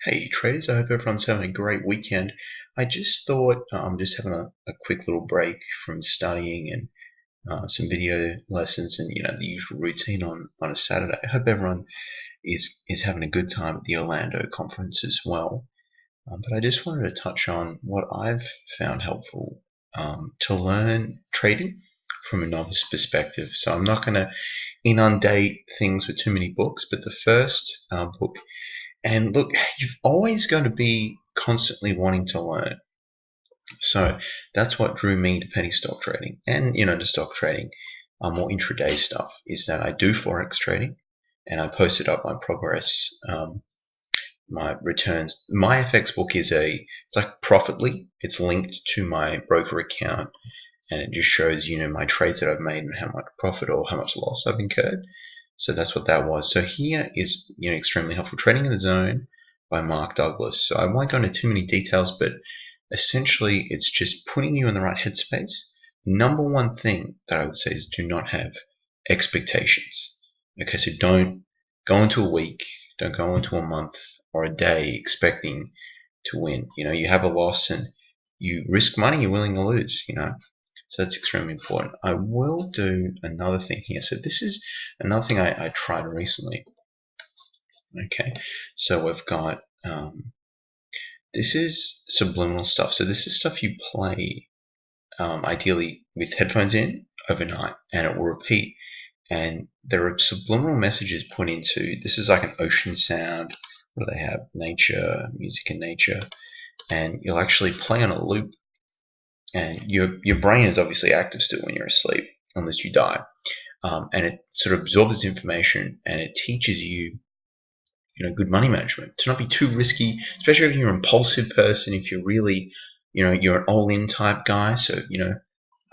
Hey traders, I hope everyone's having a great weekend. I just thought I'm just having a quick little break from studying and some video lessons and the usual routine on a Saturday. I hope everyone is having a good time at the Orlando conference as well. But I just wanted to touch on what I've found helpful to learn trading from a novice perspective. So I'm not going to inundate things with too many books, but the first book, and look, you've always got to be constantly wanting to learn. So that's what drew me to penny stock trading and, to stock trading, more intraday stuff, is that I do Forex trading and I posted up my progress, my returns. My FX book it's like Profitly. It's linked to my broker account and it just shows, my trades that I've made and how much profit or how much loss I've incurred. So that's what that was. So here is, extremely helpful. Trading in the Zone by Mark Douglas. So I won't go into too many details, but essentially it's just putting you in the right headspace. The number one thing that I would say is do not have expectations. Okay, so don't go into a week, don't go into a month or a day expecting to win. You have a loss and you risk money you're willing to lose, So that's extremely important. I will do another thing here. So this is another thing I tried recently. Okay, so we've got, this is subliminal stuff. So this is stuff you play, ideally with headphones in overnight, and it will repeat. And there are subliminal messages put into, this is like an ocean sound. What do they have? Nature, music and nature. And you'll actually play on a loop. And your brain is obviously active still when you're asleep, unless you die. And it sort of absorbs this information and it teaches you, good money management. To not be too risky, especially if you're an impulsive person, if you're really, you're an all-in type guy. So,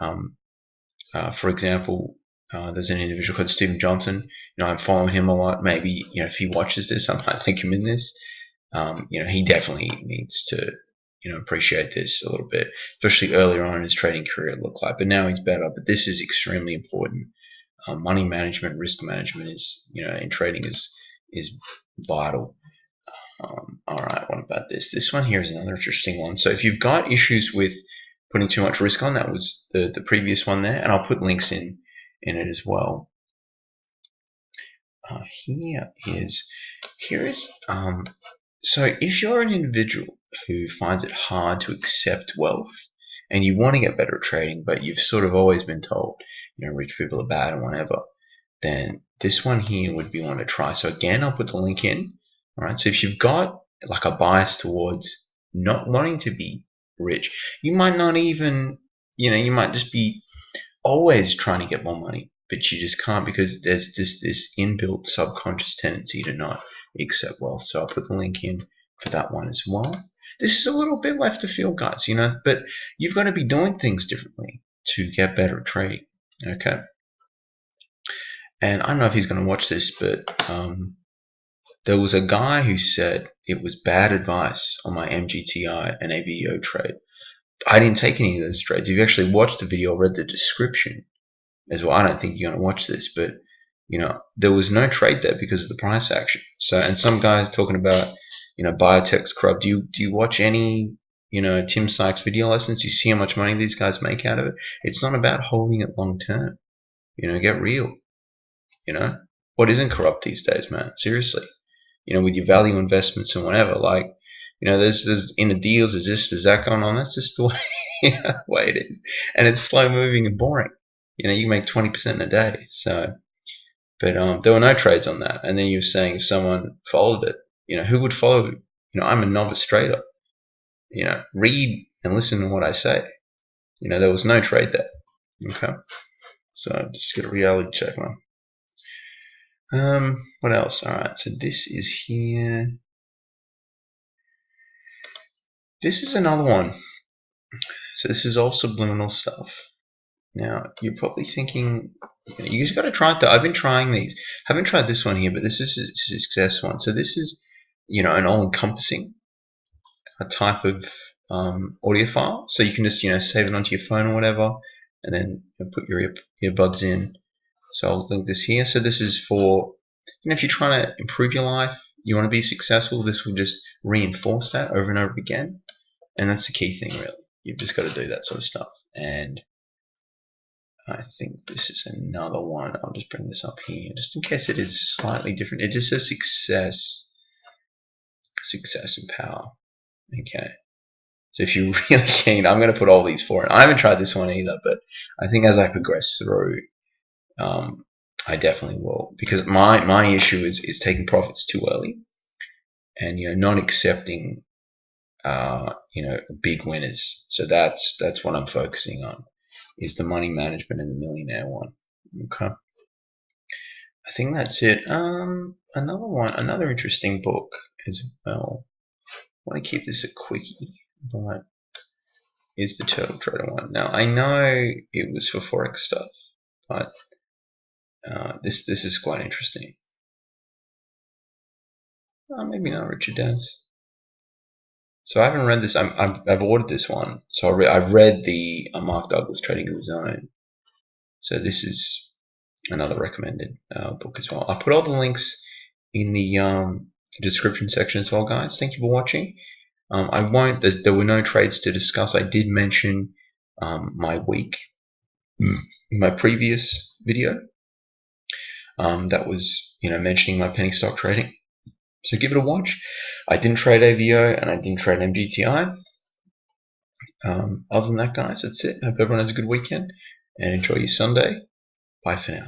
for example, there's an individual called Stephen Johnson. I'm following him a lot. Maybe, if he watches this, I might link him in this. He definitely needs to, appreciate this a little bit, especially earlier on in his trading career it looked like, but now he's better. But this is extremely important. Money management, risk management is, in trading is vital. All right, what about this? This one here is another interesting one. So if you've got issues with putting too much risk on, that was the previous one there, and I'll put links in it as well. Here is so if you're an individual who finds it hard to accept wealth and you want to get better at trading, but you've sort of always been told, rich people are bad and whatever, then this one here would be one to try. So again, I'll put the link in. All right. So if you've got like a bias towards not wanting to be rich, you might not even, you might just be always trying to get more money, but you just can't because there's just this inbuilt subconscious tendency to not accept wealth. So I'll put the link in for that one as well. This is a little bit left of field, guys, but you've got to be doing things differently to get better at trading. Okay. And I don't know if he's going to watch this, but there was a guy who said it was bad advice on my MGTI and AVO trade. I didn't take any of those trades. If you actually watched the video, read the description as well, I don't think you're going to watch this, but there was no trade there because of the price action. So, and some guys talking about, biotech's corrupt. Do you watch any, Tim Sykes video lessons? You see how much money these guys make out of it? It's not about holding it long term. Get real. What isn't corrupt these days, man? Seriously. With your value investments and whatever, like, there's in the deals, there's that going on. That's just the way it is. And it's slow moving and boring. You make 20% in a day. So, but there were no trades on that. And then you were saying if someone followed it, who would follow? I'm a novice trader. Read and listen to what I say. There was no trade there. Okay. So just get a reality check on. What else? All right. So this is here. This is another one. So this is all subliminal stuff. Now, you're probably thinking, you just got to try it. I've been trying these. Haven't tried this one here, but this is a success one. So this is, an all-encompassing type of audio file. So you can just, save it onto your phone or whatever, and then put your earbuds in. So I'll link this here. So this is for, if you're trying to improve your life, you want to be successful, this will just reinforce that over and over again. And that's the key thing, really. You've just got to do that sort of stuff. And I think this is another one. I'll just bring this up here, just in case it is slightly different. It just says success and power. Okay. So if you're really keen, I'm going to put all these for it. I haven't tried this one either, but I think as I progress through, I definitely will. Because my issue is taking profits too early, and not accepting big winners. So that's what I'm focusing on, is the money management and the millionaire one. Okay. I think that's it. Another interesting book as well. I want to keep this a quickie, but is the Turtle Trader one. Now I know it was for Forex stuff, but this is quite interesting. Maybe not Richard Dennis. So I haven't read this. I've ordered this one. So I've read the Mark Douglas Trading in the Zone. So this is another recommended book as well. I'll put all the links in the description section as well, guys. Thank you for watching. There were no trades to discuss. I did mention my week in my previous video. That was mentioning my penny stock trading. So give it a watch. I didn't trade AVO and I didn't trade MGTI. Other than that, guys, that's it. Hope everyone has a good weekend and enjoy your Sunday. Bye for now.